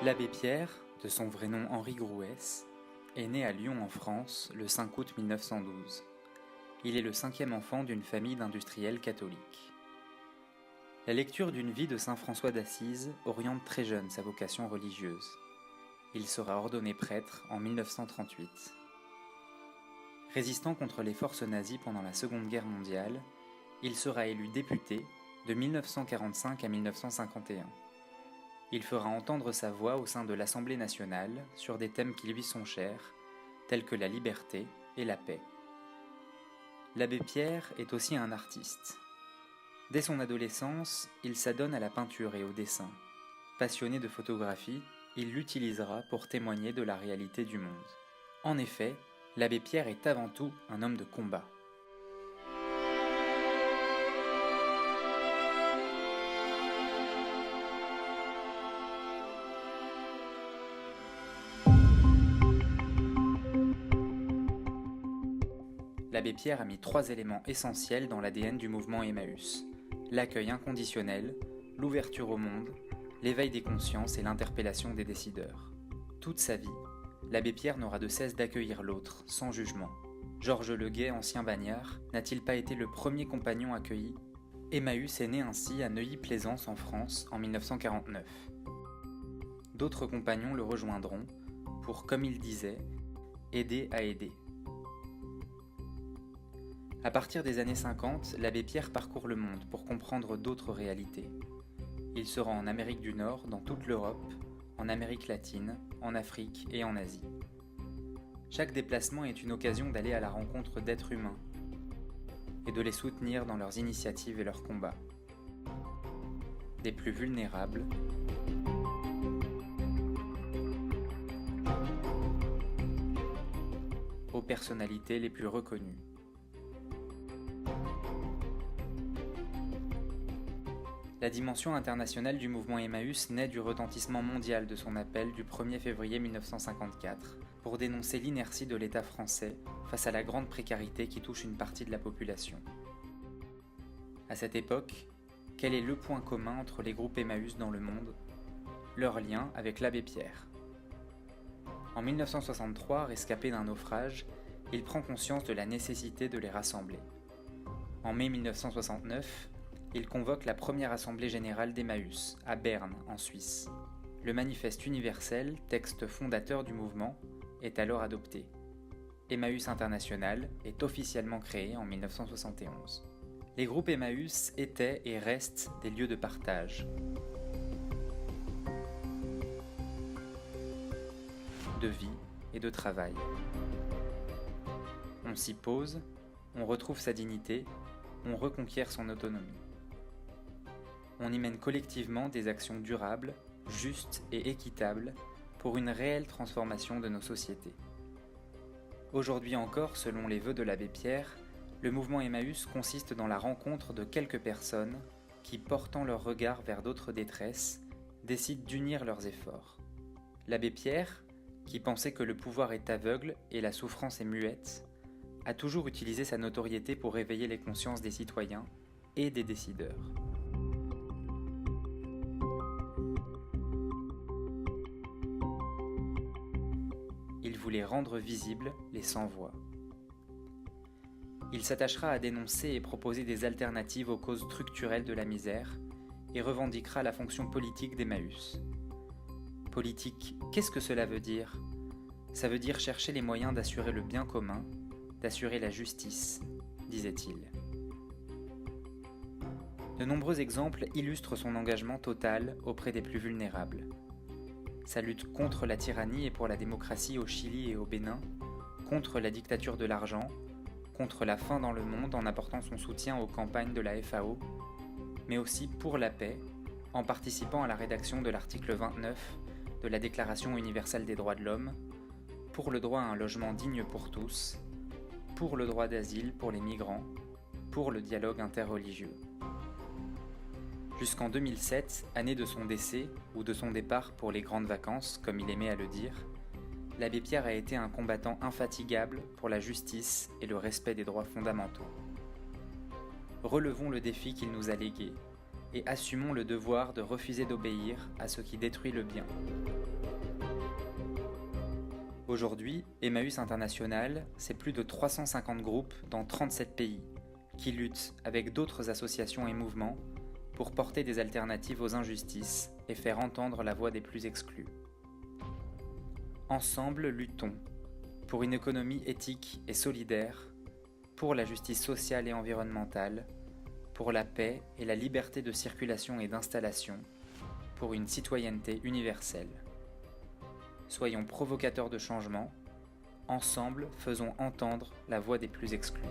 L'abbé Pierre, de son vrai nom Henri Grouès, est né à Lyon en France le 5 août 1912. Il est le cinquième enfant d'une famille d'industriels catholiques. La lecture d'une vie de saint François d'Assise oriente très jeune sa vocation religieuse. Il sera ordonné prêtre en 1938. Résistant contre les forces nazies pendant la Seconde Guerre mondiale, il sera élu député de 1945 à 1951. Il fera entendre sa voix au sein de l'Assemblée nationale sur des thèmes qui lui sont chers, tels que la liberté et la paix. L'abbé Pierre est aussi un artiste. Dès son adolescence, il s'adonne à la peinture et au dessin. Passionné de photographie, il l'utilisera pour témoigner de la réalité du monde. En effet, l'abbé Pierre est avant tout un homme de combat. L'abbé Pierre a mis 3 éléments essentiels dans l'ADN du mouvement Emmaüs: l'accueil inconditionnel, l'ouverture au monde, l'éveil des consciences et l'interpellation des décideurs. Toute sa vie, l'abbé Pierre n'aura de cesse d'accueillir l'autre, sans jugement. Georges Leguet, ancien bagnard, n'a-t-il pas été le premier compagnon accueilli ? Emmaüs est né ainsi à Neuilly-Plaisance en France en 1949. D'autres compagnons le rejoindront pour, comme il disait, aider à aider. À partir des années 50, l'abbé Pierre parcourt le monde pour comprendre d'autres réalités. Il se rend en Amérique du Nord, dans toute l'Europe, en Amérique latine, en Afrique et en Asie. Chaque déplacement est une occasion d'aller à la rencontre d'êtres humains et de les soutenir dans leurs initiatives et leurs combats. Des plus vulnérables aux personnalités les plus reconnues. La dimension internationale du mouvement Emmaüs naît du retentissement mondial de son appel du 1er février 1954 pour dénoncer l'inertie de l'État français face à la grande précarité qui touche une partie de la population. À cette époque, quel est le point commun entre les groupes Emmaüs dans le monde ? Leur lien avec l'abbé Pierre. En 1963, rescapé d'un naufrage, il prend conscience de la nécessité de les rassembler. En mai 1969, il convoque la première assemblée générale d'Emmaüs, à Berne, en Suisse. Le Manifeste universel, texte fondateur du mouvement, est alors adopté. Emmaüs International est officiellement créé en 1971. Les groupes Emmaüs étaient et restent des lieux de partage, de vie et de travail. On s'y pose, on retrouve sa dignité, on reconquiert son autonomie. On y mène collectivement des actions durables, justes et équitables pour une réelle transformation de nos sociétés. Aujourd'hui encore, selon les vœux de l'abbé Pierre, le mouvement Emmaüs consiste dans la rencontre de quelques personnes qui, portant leur regard vers d'autres détresses, décident d'unir leurs efforts. L'abbé Pierre, qui pensait que le pouvoir est aveugle et la souffrance est muette, a toujours utilisé sa notoriété pour éveiller les consciences des citoyens et des décideurs. Il voulait rendre visibles les sans-voix. Il s'attachera à dénoncer et proposer des alternatives aux causes structurelles de la misère et revendiquera la fonction politique d'Emmaüs. Politique, qu'est-ce que cela veut dire ? Ça veut dire chercher les moyens d'assurer le bien commun, d'assurer la justice, disait-il. De nombreux exemples illustrent son engagement total auprès des plus vulnérables. Sa lutte contre la tyrannie et pour la démocratie au Chili et au Bénin, contre la dictature de l'argent, contre la faim dans le monde en apportant son soutien aux campagnes de la FAO, mais aussi pour la paix, en participant à la rédaction de l'article 29 de la Déclaration universelle des droits de l'homme, pour le droit à un logement digne pour tous, pour le droit d'asile pour les migrants, pour le dialogue interreligieux. Jusqu'en 2007, année de son décès ou de son départ pour les grandes vacances, comme il aimait à le dire, l'abbé Pierre a été un combattant infatigable pour la justice et le respect des droits fondamentaux. Relevons le défi qu'il nous a légué, et assumons le devoir de refuser d'obéir à ce qui détruit le bien. Aujourd'hui, Emmaüs International, c'est plus de 350 groupes dans 37 pays qui luttent avec d'autres associations et mouvements pour porter des alternatives aux injustices et faire entendre la voix des plus exclus. Ensemble, luttons pour une économie éthique et solidaire, pour la justice sociale et environnementale, pour la paix et la liberté de circulation et d'installation, pour une citoyenneté universelle. Soyons provocateurs de changement, ensemble faisons entendre la voix des plus exclus.